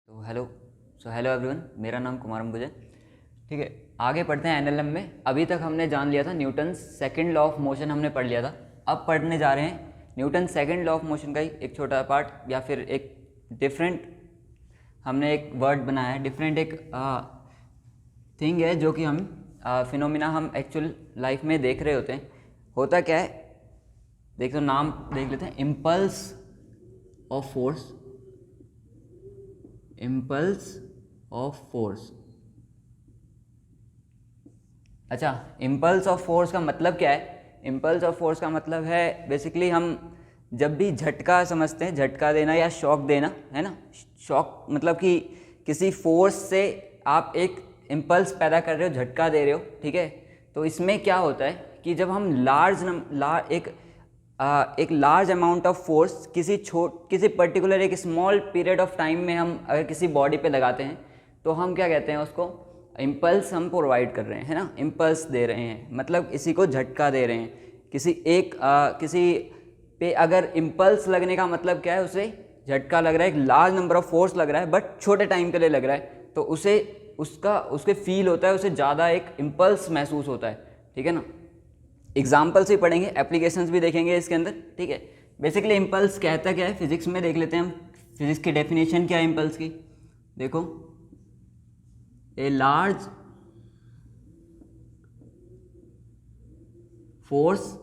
तो hello everyone, मेरा नाम कुमार अंबुज है। ठीक है, आगे पढ़ते हैं एनएलएम में। अभी तक हमने जान लिया था Newton second law of motion, हमने पढ़ लिया था। अब पढ़ने जा रहे हैं Newton second law of motion का ही एक छोटा पार्ट, या फिर एक डिफरेंट हमने एक वर्ड बनाया है, डिफरेंट एक थिंग है जो कि हम फिनोमिना हम एक्चुअल लाइफ में देख रहे होते हैं। होता क्या है, देख तो नाम देख लेते हैं, impulse of force. Impulse of force. अच्छा, इम्पल्स ऑफ फोर्स का मतलब क्या है? इम्पल्स ऑफ फोर्स का मतलब है बेसिकली हम जब भी झटका समझते हैं, झटका देना या शॉक देना, है ना। शॉक मतलब कि किसी फोर्स से आप एक इम्पल्स पैदा कर रहे हो, झटका दे रहे हो, ठीक है। तो इसमें क्या होता है कि जब हम एक लार्ज अमाउंट ऑफ फोर्स किसी पर्टिकुलर एक स्मॉल पीरियड ऑफ टाइम में हम अगर किसी बॉडी पे लगाते हैं तो हम क्या कहते हैं, उसको इम्पल्स हम प्रोवाइड कर रहे हैं, है ना। इम्पल्स दे रहे हैं मतलब इसी को झटका दे रहे हैं। किसी पे अगर इम्पल्स लगने का मतलब क्या है, उसे झटका लग रहा है, एक लार्ज नंबर ऑफ फोर्स लग रहा है बट छोटे टाइम के लिए लग रहा है, तो उसके फील होता है, उसे ज़्यादा एक इम्पल्स महसूस होता है, ठीक है ना। एग्जाम्पल्स भी पढ़ेंगे, एप्लीकेशंस भी देखेंगे इसके अंदर, ठीक है। बेसिकली इम्पल्स कहता क्या है, फिजिक्स में देख लेते हैं हम। फिजिक्स की डेफिनेशन क्या है इम्पल्स की, देखो, a large force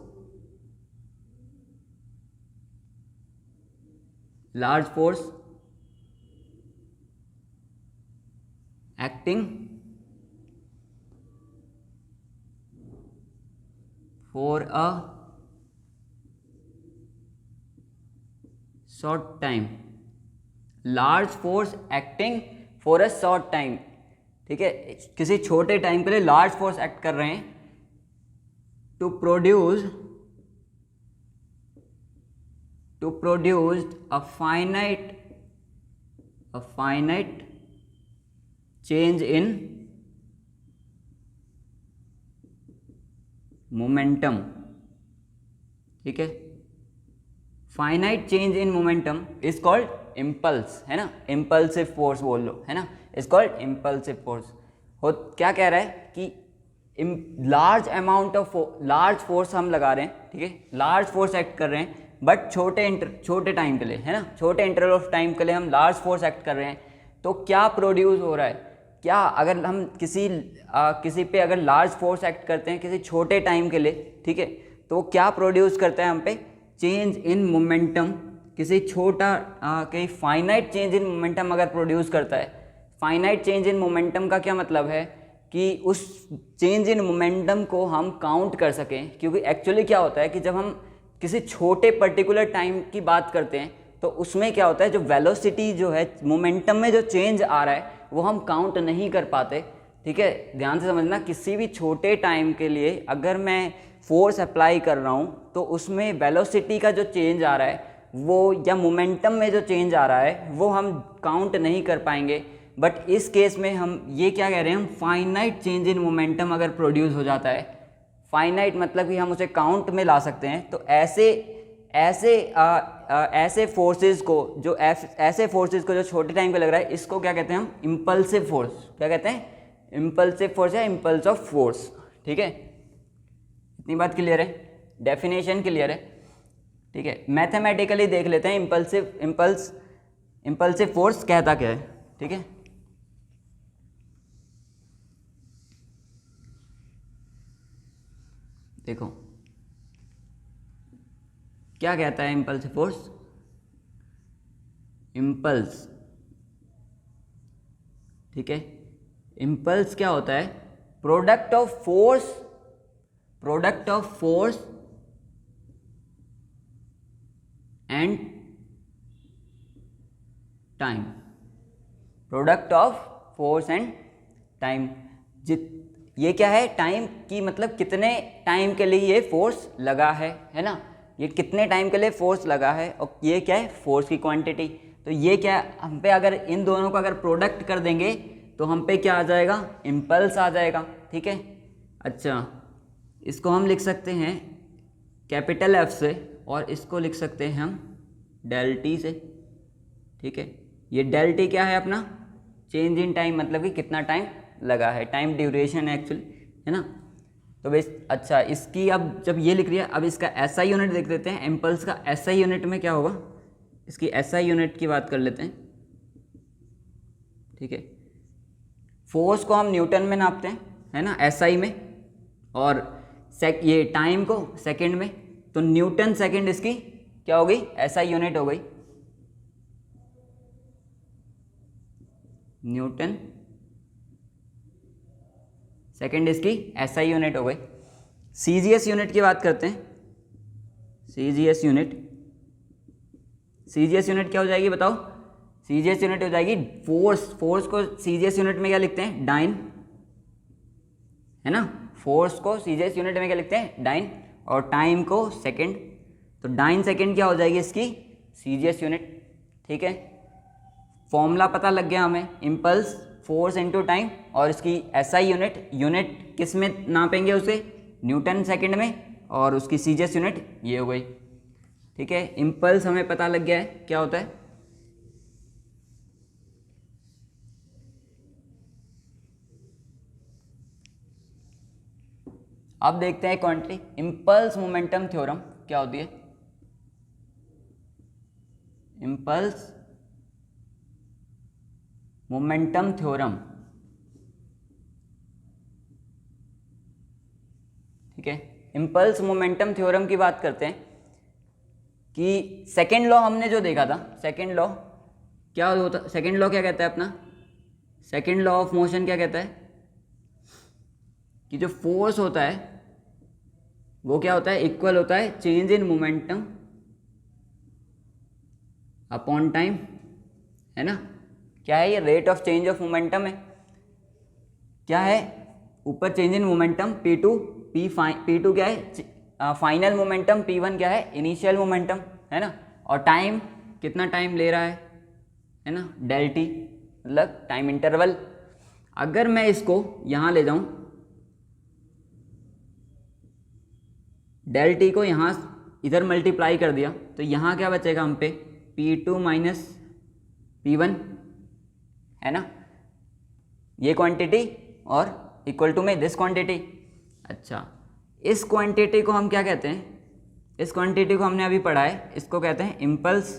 acting for a short time, large force acting for a short time, ठीक है। किसी छोटे टाइम के लिए लार्ज फोर्स एक्ट कर रहे हैं to produce a finite change in momentum, ठीक है। Finite change in momentum is called impulse, है ना। इम्पल्सिव फोर्स बोल लो, है ना, इज कॉल्ड इम्पल्सिव फोर्स। हो क्या कह रहा है कि लार्ज फोर्स हम लगा रहे हैं, ठीक है, लार्ज फोर्स एक्ट कर रहे हैं बट छोटे टाइम के लिए, है ना, छोटे इंटरवल ऑफ टाइम के लिए हम लार्ज फोर्स एक्ट कर रहे हैं। तो क्या प्रोड्यूस हो रहा है, क्या अगर हम किसी पे अगर लार्ज फोर्स एक्ट करते हैं किसी छोटे टाइम के लिए, ठीक है, तो क्या प्रोड्यूस करता है हम पे, चेंज इन मोमेंटम। किसी कहीं फाइनाइट चेंज इन मोमेंटम अगर प्रोड्यूस करता है। फाइनाइट चेंज इन मोमेंटम का क्या मतलब है कि उस चेंज इन मोमेंटम को हम काउंट कर सकें, क्योंकि एक्चुअली क्या होता है कि जब हम किसी छोटे पर्टिकुलर टाइम की बात करते हैं तो उसमें क्या होता है, जो वेलोसिटी जो है मोमेंटम में जो चेंज आ रहा है वो हम काउंट नहीं कर पाते, ठीक है। ध्यान से समझना, किसी भी छोटे टाइम के लिए अगर मैं फोर्स अप्लाई कर रहा हूँ तो उसमें वेलोसिटी का जो चेंज आ रहा है वो, या मोमेंटम में जो चेंज आ रहा है वो हम काउंट नहीं कर पाएंगे। बट इस केस में हम ये क्या कह रहे हैं, हम फाइनाइट चेंज इन मोमेंटम अगर प्रोड्यूस हो जाता है, फाइनाइट मतलब कि हम उसे काउंट में ला सकते हैं, तो ऐसे फोर्सेस को जो छोटे टाइम पे लग रहा है, इसको क्या कहते हैं हम, इम्पल्सिव फोर्स। क्या कहते हैं, इम्पल्सिव फोर्स या इम्पल्स ऑफ फोर्स, ठीक है। इतनी बात क्लियर है, डेफिनेशन क्लियर है, ठीक है। मैथमेटिकली देख लेते हैं इम्पल्सिव फोर्स कहता क्या है, ठीक है। देखो क्या कहता है इम्पल्सिव फोर्स, इम्पल्स, ठीक है। इम्पल्स क्या होता है, product of force and time. Product of force and time, ये क्या है, टाइम की मतलब कितने टाइम के लिए ये फोर्स लगा है ना, ये कितने टाइम के लिए फोर्स लगा है, और ये क्या है, फोर्स की क्वांटिटी। तो ये क्या, हम पे अगर इन दोनों को अगर प्रोडक्ट कर देंगे तो हम पे क्या आ जाएगा, इम्पल्स आ जाएगा, ठीक है। अच्छा, इसको हम लिख सकते हैं कैपिटल एफ से और इसको लिख सकते हैं हम डेल टी से, ठीक है। ये डेल टी क्या है अपना, चेंज इन टाइम, मतलब कि कितना टाइम लगा है, टाइम ड्यूरेशन है एक्चुअली, है ना। तो बस अच्छा, इसकी अब जब ये लिख रही है, अब इसका एसआई यूनिट देख लेते हैं। इम्पल्स का एसआई यूनिट में क्या होगा, इसकी एसआई यूनिट की बात कर लेते हैं, ठीक है। फोर्स को हम न्यूटन में नापते हैं, है ना, एसआई में, और ये टाइम को सेकंड में, तो न्यूटन सेकंड इसकी क्या हो गई, एसआई यूनिट हो गई, न्यूटन सेकंड इसकी एसआई यूनिट हो गई। सीजीएस यूनिट की बात करते हैं, सीजीएस यूनिट, सीजीएस यूनिट क्या हो जाएगी बताओ, सीजीएस यूनिट हो जाएगी फोर्स, फोर्स को सीजीएस यूनिट में क्या लिखते हैं, डाइन, है ना, फोर्स को सीजीएस यूनिट में क्या लिखते हैं, डाइन, और टाइम को सेकंड, तो डाइन सेकंड क्या हो जाएगी इसकी सीजीएस यूनिट, ठीक है। फॉर्मूला पता लग गया हमें, इम्पल्स फोर्स इनटू टाइम, और इसकी एसआई यूनिट, यूनिट किस में नापेंगे उसे, न्यूटन सेकंड में, और उसकी सीजीएस यूनिट ये हो गई, ठीक है। इम्पल्स हमें पता लग गया है क्या होता है। अब देखते हैं क्वांटिटी, इम्पल्स मोमेंटम थ्योरम क्या होती है, इम्पल्स मोमेंटम थ्योरम, ठीक है। इम्पल्स मोमेंटम थ्योरम की बात करते हैं कि सेकेंड लॉ हमने जो देखा था, सेकेंड लॉ क्या होता, सेकेंड लॉ क्या कहता है अपना, सेकेंड लॉ ऑफ मोशन क्या कहता है कि जो फोर्स होता है वो क्या होता है, इक्वल होता है change in momentum upon time, है ना। क्या है ये, rate of change of momentum है, क्या है, ऊपर change in momentum P2, P2 क्या है फाइनल मोमेंटम, P1 क्या है इनिशियल मोमेंटम, है ना, और टाइम कितना टाइम ले रहा है ना, डेल टी, मतलब टाइम इंटरवल। अगर मैं इसको यहाँ ले जाऊँ, डेल टी को यहाँ इधर मल्टीप्लाई कर दिया, तो यहाँ क्या बचेगा हम पे, P2 माइनस P1, है ना, ये क्वांटिटी और इक्वल टू में दिस क्वांटिटी। अच्छा, इस क्वांटिटी को हम क्या कहते हैं, इस क्वांटिटी को हमने अभी पढ़ा है, इसको कहते हैं इम्पल्स,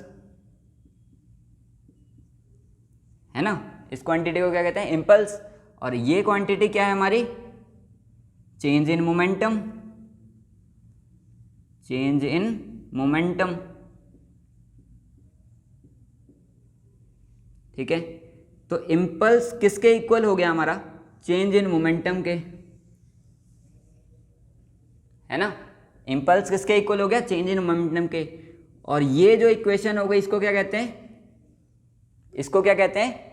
है ना, इस क्वांटिटी को क्या कहते हैं, इम्पल्स। और ये क्वांटिटी क्या है हमारी, change in momentum, change in momentum, ठीक है। तो इम्पल्स किसके इक्वल हो गया हमारा, चेंज इन मोमेंटम के, है ना, इम्पल्स किसके इक्वल हो गया, चेंज इन मोमेंटम के। और ये जो इक्वेशन हो गई इसको क्या कहते हैं, इसको क्या कहते हैं,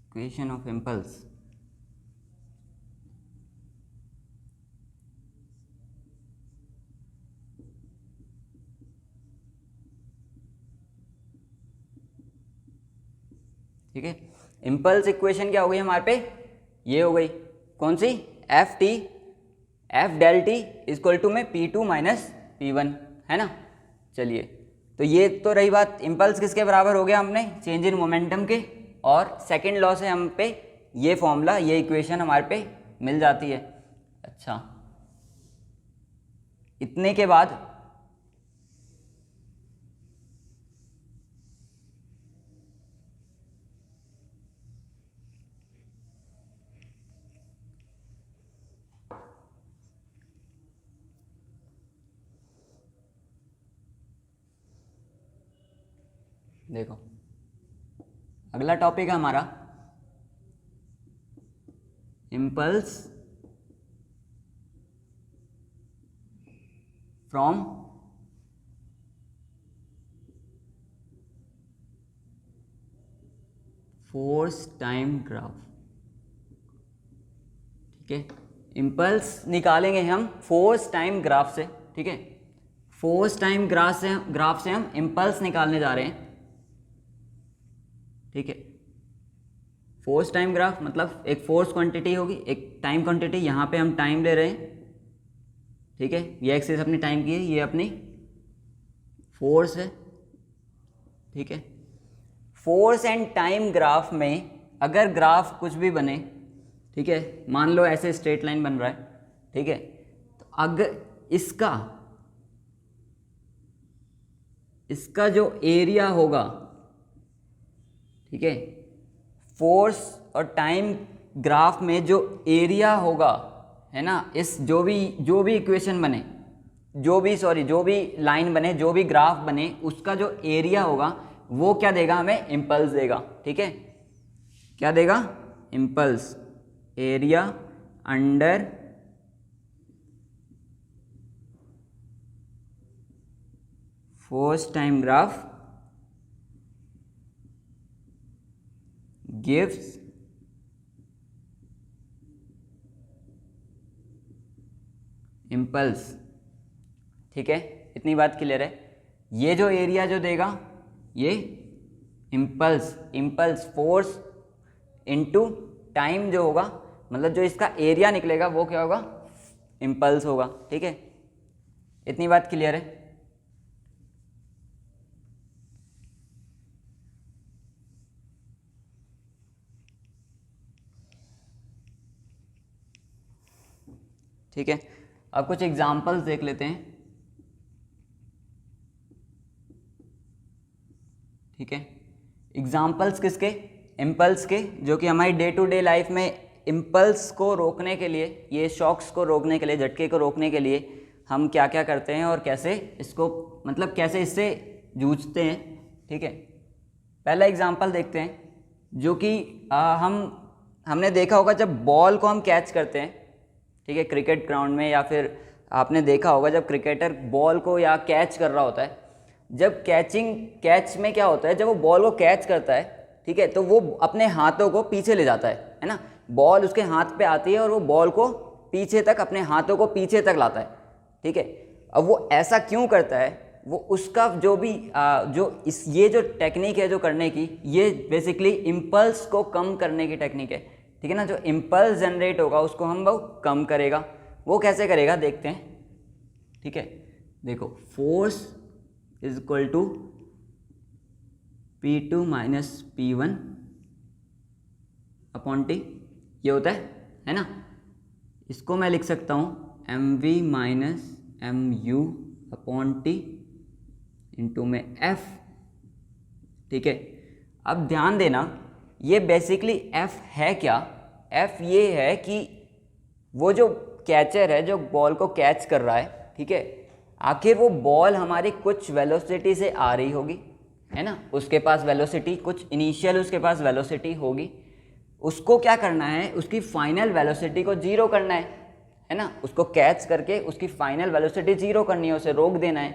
इक्वेशन ऑफ इम्पल्स, ठीक है। इम्पल्स इक्वेशन क्या हो गई हमारे पे, ये हो गई कौन सी, F T, F del T equal to में P2 माइनस P1, है ना। चलिए, तो ये तो रही बात, इम्पल्स किसके बराबर हो गया हमने, चेंज इन मोमेंटम के, और सेकेंड लॉ से हम पे ये फॉर्मूला, ये इक्वेशन हमारे पे मिल जाती है। अच्छा, इतने के बाद देखो, अगला टॉपिक है हमारा impulse from force time graph, ठीक है। इम्पल्स निकालेंगे हम फोर्स टाइम ग्राफ से, ठीक है, फोर्स टाइम ग्राफ से हम इम्पल्स निकालने जा रहे हैं, ठीक है। फोर्स टाइम ग्राफ मतलब एक फोर्स क्वांटिटी होगी, एक टाइम क्वांटिटी, यहाँ पे हम टाइम ले रहे हैं, ठीक है, ये एक्सिस अपनी टाइम की है, ये अपनी फोर्स है, ठीक है। फोर्स एंड टाइम ग्राफ में अगर ग्राफ कुछ भी बने, ठीक है, मान लो ऐसे स्ट्रेट लाइन बन रहा है, ठीक है, तो अगर इसका जो एरिया होगा, ठीक है, फोर्स और टाइम ग्राफ में जो एरिया होगा, है ना, इस जो भी इक्वेशन बने, जो भी लाइन बने, जो भी ग्राफ बने, उसका जो एरिया होगा वो क्या देगा, हमें इम्पल्स देगा, ठीक है। क्या देगा, impulse, area under force time graph gives impulse, ठीक है, इतनी बात क्लियर है। ये जो एरिया जो देगा ये इम्पल्स फोर्स इनटू टाइम जो होगा, मतलब जो इसका एरिया निकलेगा वो क्या होगा, इम्पल्स होगा, ठीक है, इतनी बात क्लियर है। ठीक है, अब कुछ एग्जांपल्स देख लेते हैं, ठीक है। एग्जांपल्स किसके, इम्पल्स के, जो कि हमारी डे टू डे लाइफ में इम्पल्स को रोकने के लिए, ये शॉक्स को रोकने के लिए, झटके को रोकने के लिए हम क्या क्या करते हैं और कैसे इसको, मतलब कैसे इससे जूझते हैं, ठीक है। पहला एग्जांपल देखते हैं, जो कि हमने देखा होगा जब बॉल को हम कैच करते हैं, ठीक है, क्रिकेट ग्राउंड में, या फिर आपने देखा होगा जब क्रिकेटर बॉल को या कैच कर रहा होता है, जब कैच में क्या होता है, जब वो बॉल को कैच करता है, ठीक है, तो वो अपने हाथों को पीछे ले जाता है ना, बॉल उसके हाथ पे आती है और वो बॉल को पीछे तक, अपने हाथों को पीछे तक लाता है, ठीक है। अब वो ऐसा क्यों करता है, वो उसका जो भी ये जो टेक्निक है जो करने की, ये बेसिकली इम्पल्स को कम करने की टेक्निक है, ठीक है ना। जो इम्पल्स जनरेट होगा उसको हम वो कम करेगा, वो कैसे करेगा देखते हैं, ठीक है। देखो, force is equal to P2 माइनस P1 अपॉन टी, ये होता है ना। इसको मैं लिख सकता हूँ mv minus mu upon T into में f, ठीक है। अब ध्यान देना, ये बेसिकली f है क्या, f ये है कि वो जो कैचर है, जो बॉल को कैच कर रहा है, ठीक है, आखिर वो बॉल हमारी कुछ वेलोसिटी से आ रही होगी, है ना, उसके पास वेलोसिटी कुछ इनिशियल उसके पास वेलोसिटी होगी, उसको क्या करना है, उसकी फाइनल वेलोसिटी को जीरो करना है ना, उसको कैच करके उसकी फाइनल वेलोसिटी जीरो करनी है, उसे रोक देना है,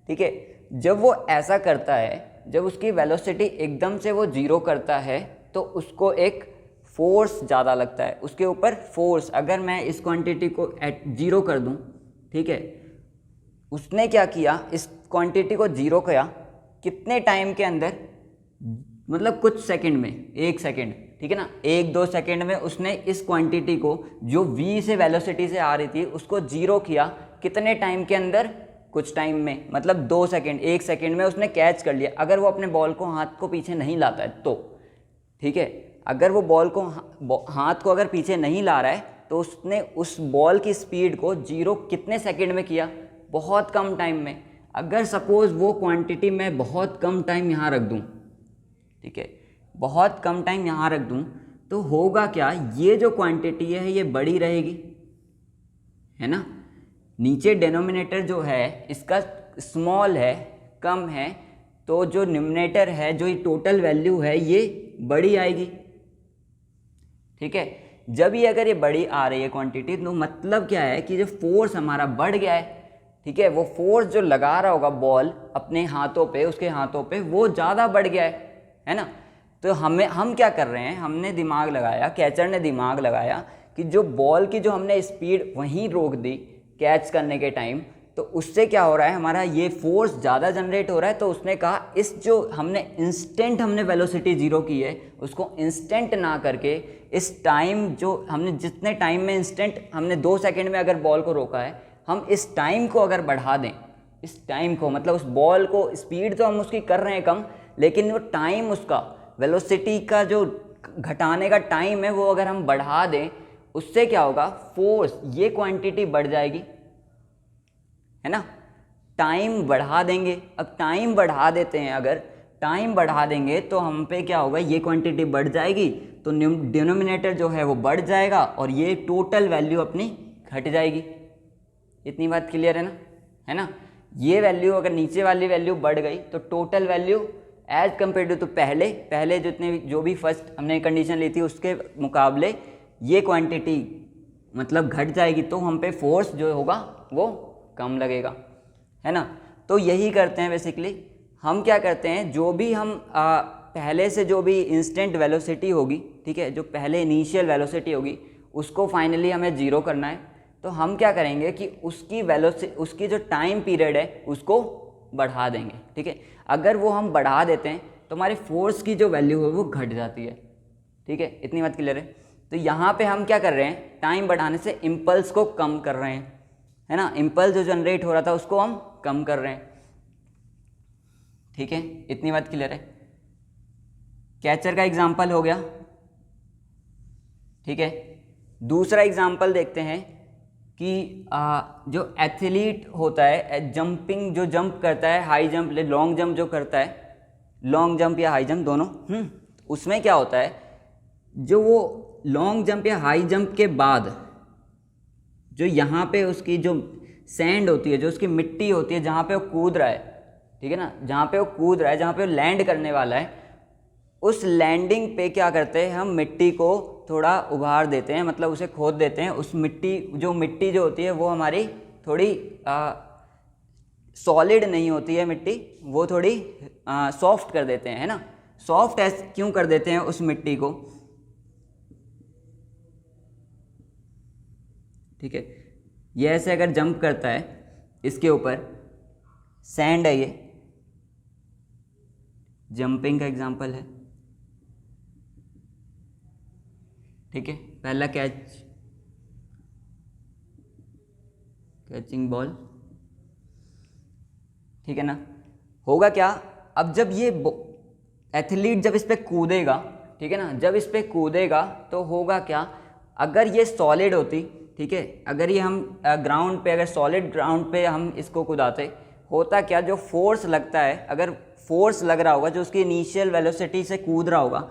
ठीक है। जब वो ऐसा करता है, जब उसकी वेलोसिटी एकदम से वो जीरो करता है, तो उसको एक फोर्स ज़्यादा लगता है, उसके ऊपर फोर्स, अगर मैं इस क्वांटिटी को जीरो कर दूं, ठीक है, उसने क्या किया, इस क्वांटिटी को जीरो किया कितने टाइम के अंदर, मतलब कुछ सेकंड में, 1 सेकंड, ठीक है ना, 1-2 सेकंड में उसने इस क्वांटिटी को जो v से वेलोसिटी से आ रही थी उसको जीरो किया, कितने टाइम के अंदर, कुछ टाइम में, मतलब 2 सेकंड, 1 सेकंड में उसने कैच कर लिया। अगर वो अपने बॉल को हाथ को पीछे नहीं लाता है तो, ठीक है, अगर वो बॉल को हाथ को अगर पीछे नहीं ला रहा है तो उसने उस बॉल की स्पीड को जीरो कितने सेकंड में किया, बहुत कम टाइम में। अगर सपोज वो क्वांटिटी मैं बहुत कम टाइम यहाँ रख दूँ, ठीक है, बहुत कम टाइम यहाँ रख दूँ, तो होगा क्या, ये जो क्वांटिटी है ये बड़ी रहेगी, है ना, नीचे डिनोमिनेटर जो है इसका स्मॉल है, कम है, तो जो न्यूमरेटर है, जो ये टोटल वैल्यू है, ये बड़ी आएगी, ठीक है। जब ये अगर ये बड़ी आ रही है क्वांटिटी, तो मतलब क्या है कि जो फोर्स हमारा बढ़ गया है, ठीक है, वो फोर्स जो लगा रहा होगा बॉल अपने हाथों पे, उसके हाथों पे, वो ज़्यादा बढ़ गया है ना। तो हम क्या कर रहे हैं, हमने दिमाग लगाया, कैचर ने दिमाग लगाया कि जो बॉल की जो हमने स्पीड वहीं रोक दी कैच करने के टाइम, तो उससे क्या हो रहा है, हमारा ये फोर्स ज़्यादा जनरेट हो रहा है। तो उसने कहा इस जो हमने वेलोसिटी ज़ीरो की है उसको इंस्टेंट ना करके इस टाइम जो हमने जितने टाइम में इंस्टेंट हमने 2 सेकंड में अगर बॉल को रोका है, हम इस टाइम को अगर बढ़ा दें, इस टाइम को मतलब उस बॉल को, स्पीड तो हम उसकी कर रहे हैं कम, लेकिन वो टाइम, उसका वेलोसिटी का जो घटाने का टाइम है वो अगर हम बढ़ा दें, उससे क्या होगा, फोर्स, ये क्वांटिटी बढ़ जाएगी, है ना। टाइम बढ़ा देंगे, अब टाइम बढ़ा देते हैं, अगर टाइम बढ़ा देंगे तो हम पे क्या होगा, ये क्वांटिटी बढ़ जाएगी, तो डिनोमिनेटर जो है वो बढ़ जाएगा और ये टोटल वैल्यू अपनी घट जाएगी। इतनी बात क्लियर है ना, है ना। ये वैल्यू अगर नीचे वाली वैल्यू बढ़ गई तो total value as compare to, तो पहले जितने जो भी फर्स्ट हमने कंडीशन ली थी उसके मुकाबले ये क्वांटिटी मतलब घट जाएगी, तो हम पे फोर्स जो होगा वो कम लगेगा, है ना। तो यही करते हैं बेसिकली, हम क्या करते हैं, जो भी हम पहले से जो भी इंस्टेंट वेलोसिटी होगी, ठीक है, जो पहले इनिशियल वेलोसिटी होगी उसको फाइनली हमें ज़ीरो करना है। तो हम क्या करेंगे कि उसकी जो टाइम पीरियड है उसको बढ़ा देंगे, ठीक है। अगर वो हम बढ़ा देते हैं तो हमारे फोर्स की जो वैल्यू है वो घट जाती है, ठीक है। इतनी बात क्लियर है। तो यहाँ पे हम क्या कर रहे हैं, टाइम बढ़ाने से इम्पल्स को कम कर रहे हैं, है ना। इम्पल्स जो जनरेट हो रहा था उसको हम कम कर रहे हैं, ठीक है। इतनी बात क्लियर है। कैचर का एग्जांपल हो गया, ठीक है। दूसरा एग्जांपल देखते हैं कि जो एथलीट होता है, जंपिंग जो जंप करता है, हाई जंप, लॉन्ग जंप जो करता है, लॉन्ग जंप या हाई जंप दोनों, उसमें क्या होता है, जो वो लॉन्ग जंप या हाई जंप के बाद जो यहाँ पे उसकी जो सैंड होती है, जो उसकी मिट्टी होती है जहाँ पे वो कूद रहा है, ठीक है ना, जहाँ पे वो कूद रहा है, जहाँ पे वो लैंड करने वाला है, उस लैंडिंग पे क्या करते हैं, हम मिट्टी को थोड़ा उभार देते हैं, मतलब उसे खोद देते हैं। उस मिट्टी जो होती है वो हमारी थोड़ी सॉलिड नहीं होती है मिट्टी, वो थोड़ी सॉफ्ट कर देते हैं, है ना। सॉफ्ट ऐसे क्यों कर देते हैं उस मिट्टी को, ठीक है। ये ऐसे अगर जंप करता है, इसके ऊपर सैंड है, ये जंपिंग का एग्जांपल है, ठीक है। पहला कैचिंग बॉल, ठीक है ना। होगा क्या, अब जब ये एथलीट जब इस पे कूदेगा, ठीक है ना, जब इस पे कूदेगा तो होगा क्या, अगर ये सॉलिड होती, ठीक है, अगर ये हम ग्राउंड पे, अगर सॉलिड ग्राउंड पे हम इसको कूदाते, होता क्या, जो फोर्स लगता है, अगर फोर्स लग रहा होगा, जो उसकी इनिशियल वेलोसिटी से कूद रहा होगा,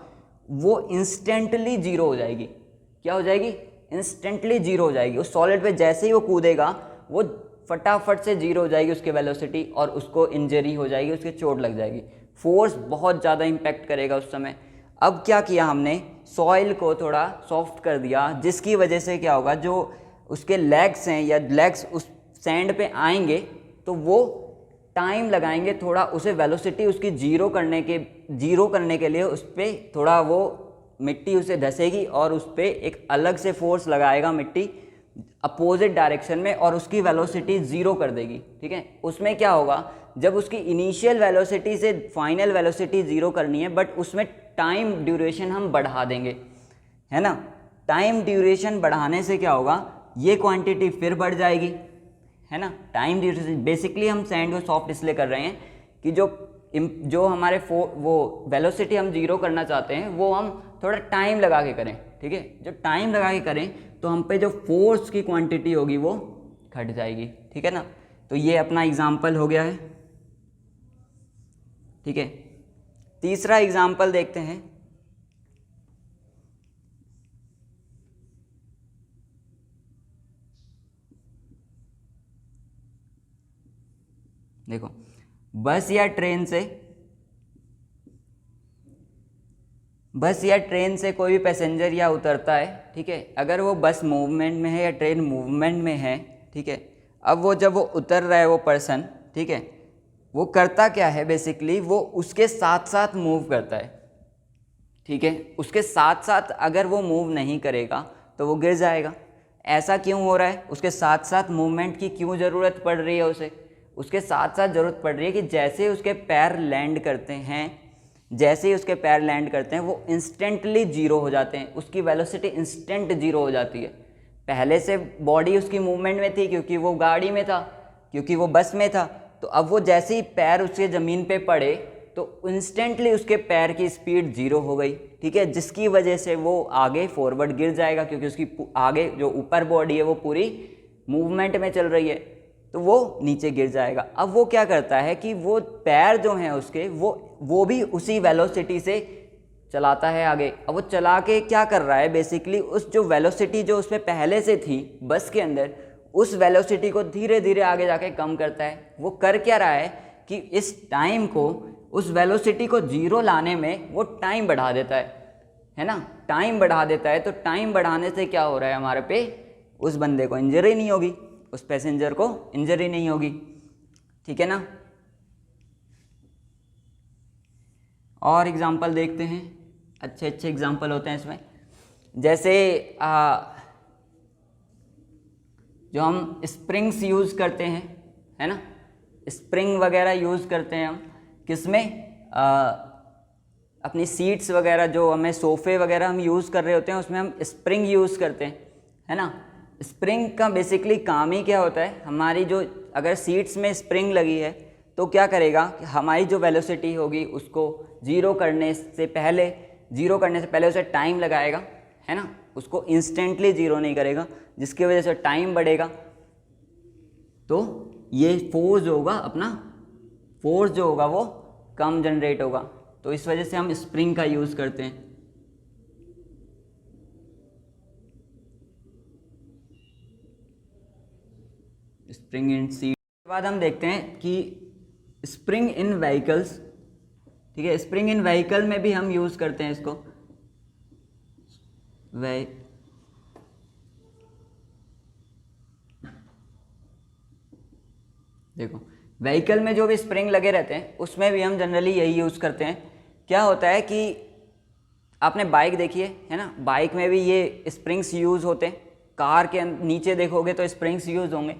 वो इंस्टेंटली जीरो हो जाएगी। क्या हो जाएगी, इंस्टेंटली जीरो हो जाएगी। उस सॉलिड पे जैसे ही वो कूदेगा वो फटाफट से जीरो हो जाएगी उसकी वेलोसिटी, और उसको इंजरी हो जाएगी, उसके चोट लग जाएगी। फोर्स बहुत ज़्यादा इम्पैक्ट करेगा उस समय। अब क्या किया हमने, सॉइल को थोड़ा सॉफ्ट कर दिया, जिसकी वजह से क्या होगा, जो उसके लेग्स हैं या लेग्स उस सैंड पे आएंगे तो वो टाइम लगाएंगे थोड़ा, उसे वेलोसिटी उसकी जीरो करने के लिए उस पर थोड़ा वो मिट्टी उसे धसेगी और उस पर एक अलग से फोर्स लगाएगा मिट्टी अपोजिट डायरेक्शन में, और उसकी वेलोसिटी ज़ीरो कर देगी, ठीक है। उसमें क्या होगा, जब उसकी इनिशियल वेलोसिटी से फाइनल वेलोसिटी ज़ीरो करनी है, बट उसमें टाइम ड्यूरेशन हम बढ़ा देंगे, है ना। टाइम ड्यूरेशन बढ़ाने से क्या होगा, ये क्वांटिटी फिर बढ़ जाएगी, है ना। टाइम ड्यूरेशन, बेसिकली हम सैंड को सॉफ्ट इसलिए कर रहे हैं कि जो हमारे वो वेलोसिटी हम जीरो करना चाहते हैं वो हम थोड़ा टाइम लगा के करें, ठीक है। जो टाइम लगा के करें तो हम पे जो फोर्स की क्वांटिटी होगी वो घट जाएगी, ठीक है ना। तो ये अपना एग्जाम्पल हो गया है, ठीक है। तीसरा एग्जाम्पल देखते हैं। देखो, बस या ट्रेन से कोई भी पैसेंजर या उतरता है, ठीक है। अगर वो बस मूवमेंट में है या ट्रेन मूवमेंट में है, ठीक है। अब जब वो उतर रहा है वो पर्सन, ठीक है, वो करता क्या है, बेसिकली वो उसके साथ साथ मूव करता है, ठीक है। उसके साथ साथ अगर वो मूव नहीं करेगा तो वो गिर जाएगा। ऐसा क्यों हो रहा है, उसके साथ साथ मूवमेंट की क्यों ज़रूरत पड़ रही है उसे, उसके साथ साथ ज़रूरत पड़ रही है कि जैसे ही उसके पैर लैंड करते हैं, जैसे ही उसके पैर लैंड करते हैं वो इंस्टेंटली जीरो हो जाते हैं, उसकी वेलोसिटी इंस्टेंट जीरो हो जाती है। पहले से बॉडी उसकी मूवमेंट में थी क्योंकि वो गाड़ी में था, क्योंकि वो बस में था, तो अब वो जैसे ही पैर उसके ज़मीन पे पड़े तो इंस्टेंटली उसके पैर की स्पीड जीरो हो गई, ठीक है, जिसकी वजह से वो आगे फॉरवर्ड गिर जाएगा क्योंकि उसकी आगे जो ऊपर बॉडी है वो पूरी मूवमेंट में चल रही है, तो वो नीचे गिर जाएगा। अब वो क्या करता है कि वो पैर जो हैं उसके वो भी उसी वेलोसिटी से चलाता है आगे। अब वो चला के क्या कर रहा है, बेसिकली उस जो वेलोसिटी जो उस पर पहले से थी बस के अंदर, उस वेलोसिटी को धीरे धीरे आगे जाके कम करता है। वो कर क्या रहा है कि इस टाइम को, उस वेलोसिटी को जीरो लाने में वो टाइम बढ़ा देता है ना, टाइम बढ़ा देता है। तो टाइम बढ़ाने से क्या हो रहा है, हमारे पे उस बंदे को इंजरी नहीं होगी, उस पैसेंजर को इंजरी नहीं होगी, ठीक है ना। और एग्जांपल देखते हैं, अच्छे अच्छे एग्जांपल होते हैं इसमें, जैसे जो हम स्प्रिंग्स यूज़ करते हैं, है ना, स्प्रिंग वगैरह यूज़ करते हैं हम किसमें, अपनी सीट्स वगैरह, जो हमें सोफ़े वगैरह हम यूज़ कर रहे होते हैं उसमें हम स्प्रिंग यूज़ करते हैं, है ना। स्प्रिंग का बेसिकली काम ही क्या होता है, हमारी जो अगर सीट्स में स्प्रिंग लगी है तो क्या करेगा कि हमारी जो वेलोसिटी होगी उसको जीरो करने से पहले उसे टाइम लगाएगा, है ना, उसको इंस्टेंटली जीरो नहीं करेगा, जिसकी वजह से टाइम बढ़ेगा। तो ये फोर्स होगा, अपना फोर्स जो होगा वो कम जनरेट होगा, तो इस वजह से हम स्प्रिंग का यूज़ करते हैं। स्प्रिंग इन सीट के बाद हम देखते हैं कि स्प्रिंग इन व्हीकल्स, ठीक है, स्प्रिंग इन व्हीकल में भी हम यूज़ करते हैं इसको। देखो व्हीकल में जो भी स्प्रिंग लगे रहते हैं उसमें भी हम जनरली यही यूज़ करते हैं। क्या होता है कि आपने बाइक देखी है ना, बाइक में भी ये स्प्रिंग्स यूज़ होते हैं, कार के नीचे देखोगे तो स्प्रिंग्स यूज़ होंगे।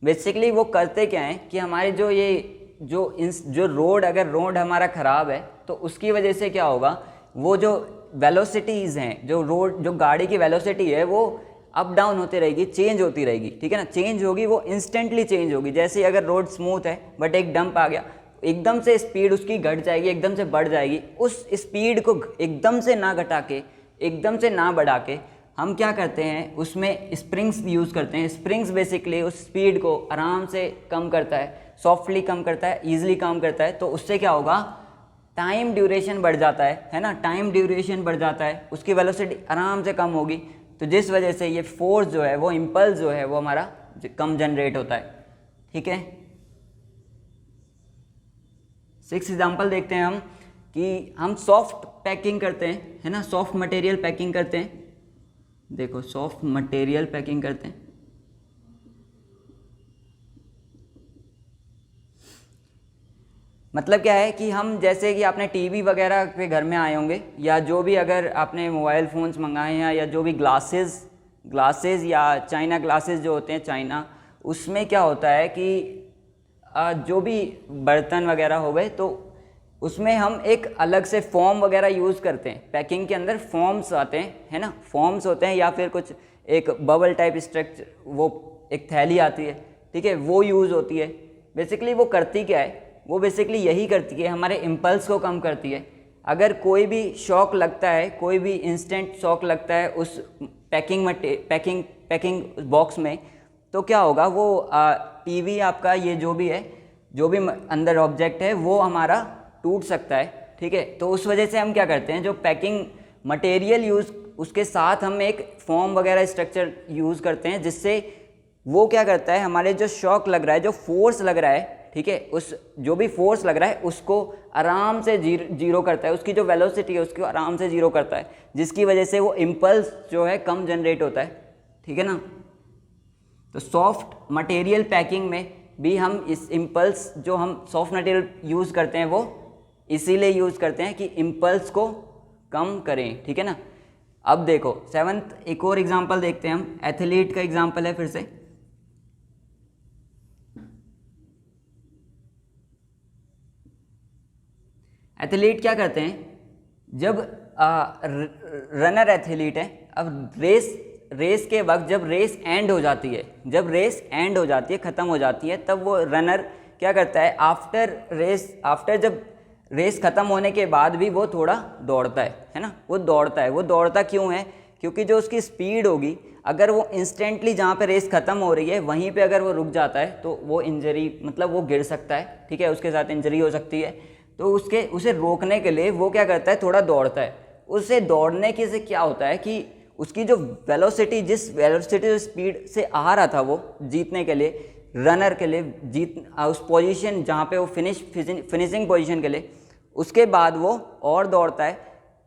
बेसिकली वो करते क्या हैं कि हमारे जो रोड, अगर रोड हमारा ख़राब है तो उसकी वजह से क्या होगा, वो जो वेलोसिटीज़ हैं, जो गाड़ी की वेलोसिटी है वो अप डाउन होती रहेगी, चेंज होती रहेगी, ठीक है ना, चेंज होगी, वो इंस्टेंटली चेंज होगी। जैसे अगर रोड स्मूथ है बट एक डंप आ गया, एकदम से स्पीड उसकी घट जाएगी, एकदम से बढ़ जाएगी। उस स्पीड को एकदम से ना घटा के, एकदम से ना बढ़ा के हम क्या करते हैं, उसमें स्प्रिंग्स यूज़ करते हैं। स्प्रिंग्स बेसिकली उस स्पीड को आराम से कम करता है, सॉफ्टली कम करता है, ईजिली कम करता है। तो उससे क्या होगा, टाइम ड्यूरेशन बढ़ जाता है ना, टाइम ड्यूरेशन बढ़ जाता है, उसकी वेलोसिटी आराम से कम होगी, तो जिस वजह से ये फोर्स जो है, वो इम्पल्स जो है वो हमारा कम जनरेट होता है, ठीक है। 6 एग्जाम्पल देखते हैं हम कि हम सॉफ्ट पैकिंग करते हैं, है ना, सॉफ्ट मटेरियल पैकिंग करते हैं। देखो सॉफ्ट मटेरियल पैकिंग करते हैं, मतलब क्या है कि हम, जैसे कि आपने टीवी वगैरह पे घर में आए होंगे, या जो भी अगर आपने मोबाइल फ़ोन्स मंगाए हैं, या जो भी ग्लासेस या चाइना ग्लासेस जो होते हैं चाइना, उसमें क्या होता है कि जो भी बर्तन वगैरह हो गए तो उसमें हम एक अलग से फॉर्म वगैरह यूज़ करते हैं। पैकिंग के अंदर फॉर्म्स आते हैं, है ना, फॉर्म्स होते हैं, या फिर कुछ एक बबल टाइप स्ट्रक्चर, वो एक थैली आती है, ठीक है, वो यूज़ होती है। बेसिकली वो करती क्या है, वो बेसिकली यही करती है, हमारे इम्पल्स को कम करती है। अगर कोई भी शॉक लगता है, कोई भी इंस्टेंट शॉक लगता है उस पैकिंग बॉक्स में, तो क्या होगा, वो टीवी आपका, ये जो भी है, जो भी अंदर ऑब्जेक्ट है वो हमारा टूट सकता है, ठीक है। तो उस वजह से हम क्या करते हैं, जो पैकिंग मटेरियल यूज़, उसके साथ हम एक फॉर्म वगैरह स्ट्रक्चर यूज़ करते हैं, जिससे वो क्या करता है, हमारे जो शॉक लग रहा है, जो फोर्स लग रहा है, ठीक है, उस जो भी फोर्स लग रहा है उसको आराम से जीरो करता है, उसकी जो वेलोसिटी है उसको आराम से जीरो करता है, जिसकी वजह से वो इम्पल्स जो है कम जनरेट होता है, ठीक है ना। तो सॉफ्ट मटेरियल पैकिंग में भी हम इस इम्पल्स, जो हम सॉफ्ट मटेरियल यूज़ करते हैं वो इसीलिए यूज़ करते हैं कि इम्पल्स को कम करें, ठीक है ना। अब देखो सेवन्थ एक और एग्जांपल देखते हैं हम, एथलीट का एग्जांपल है फिर से। एथलीट क्या करते हैं, जब रनर एथलीट है, अब रेस के वक्त जब रेस एंड हो जाती है, जब रेस एंड हो जाती है, ख़त्म हो जाती है, तब वो रनर क्या करता है, आफ्टर जब रेस ख़त्म होने के बाद भी वो थोड़ा दौड़ता है ना, वो दौड़ता क्यों है, क्योंकि जो उसकी स्पीड होगी, अगर वो इंस्टेंटली जहाँ पे रेस ख़त्म हो रही है वहीं पे अगर वो रुक जाता है तो वो इंजरी, मतलब वो गिर सकता है, ठीक है, उसके साथ इंजरी हो सकती है। तो उसे रोकने के लिए वो क्या करता है, थोड़ा दौड़ता है। उसे दौड़ने की से क्या होता है कि उसकी जो वेलोसिटी, जिस वेलोसिटी स्पीड से आ रहा था वो जीतने के लिए, रनर के लिए उस पोजीशन जहाँ पे वो फिनिशिंग पोजीशन के लिए, उसके बाद वो और दौड़ता है,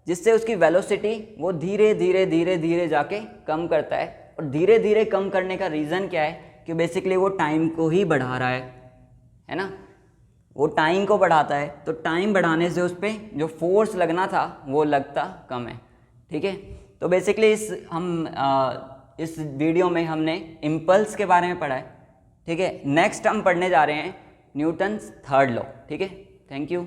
जिससे उसकी वेलोसिटी वो धीरे धीरे जाके कम करता है। और धीरे धीरे कम करने का रीज़न क्या है कि बेसिकली वो टाइम को ही बढ़ा रहा है ना, वो टाइम को बढ़ाता है, तो टाइम बढ़ाने से उस पर जो फोर्स लगना था वो लगता कम है, ठीक है। तो बेसिकली इस वीडियो में हमने इम्पल्स के बारे में पढ़ा है, ठीक है। नेक्स्ट हम पढ़ने जा रहे हैं न्यूटन्स थर्ड लॉ, ठीक है। Thank you.